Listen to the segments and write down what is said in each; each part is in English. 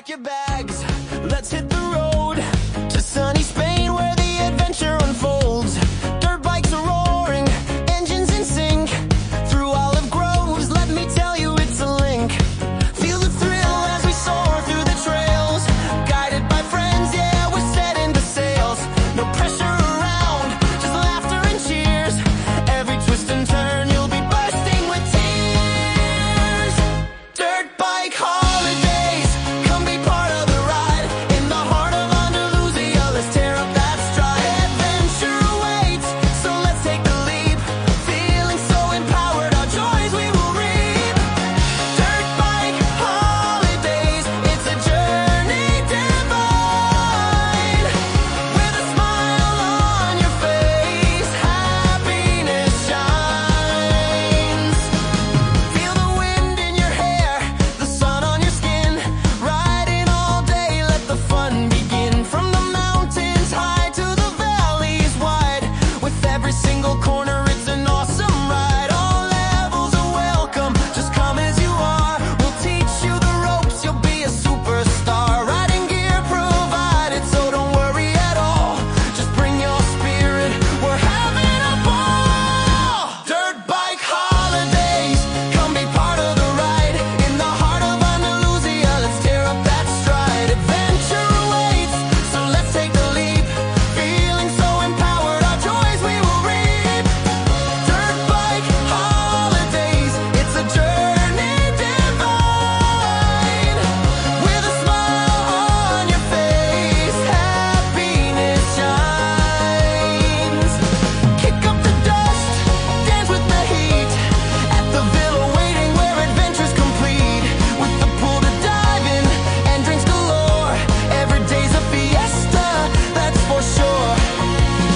Pack your bags, let's hit the road to sunny Spain where the adventure unfolds. Dirt bikes are roaring, engines in sync. Through olive groves, let me tell you it's a link. Feel the thrill as we soar through the trails. Guided by friends, yeah, we're setting the sails. No pressure around, just laughter and cheers. Every twist and turn, you'll be bursting with tears. Dirt bike holidays, come be part of the ride. In the heart of Andalusia, let's tear up that stride. Adventure awaits, so let's take the leap. Feeling so empowered, our joys we will reap. Dirt bike holidays, it's a journey divine. With a smile on your face, happiness shines. Feel the wind in your hair, the sun on your skin. Riding all day, let the fun begin. From the mountains high to the valleys wide. With every single corner, it's an awesome ride. All levels are welcome, just come as you are. We'll teach you the ropes, you'll be a superstar. Riding gear provided, so don't worry at all. Just bring your spirit, we're having a ball. Dirt bike holidays, come be part of the ride. In the heart of Andalusia, let's tear up that stride. Adventure awaits, so let's take the leap. Feeling so empowered, our joys we will reap. Dirt bike holidays, it's a journey divine. With a smile on your face, happiness shines. Kick up the dust, dance with the heat. At the villa waiting where adventure's complete. With the pool to dive in and drinks galore. Every day's a fiesta, that's for sure.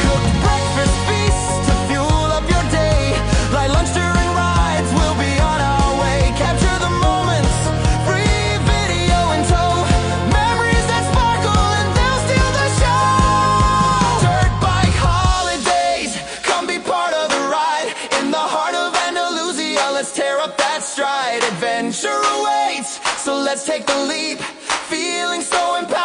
Cooked breakfast feasts to fuel up your day. Light lunch during rides, we'll be on our way. Capture the moments, free video in tow. Memories that sparkle and they'll steal the show. Dirt bike holidays, come be part of the ride. In the heart of Andalusia, let's tear up that stride. Adventure awaits, so let's take the leap. Feeling so empowered,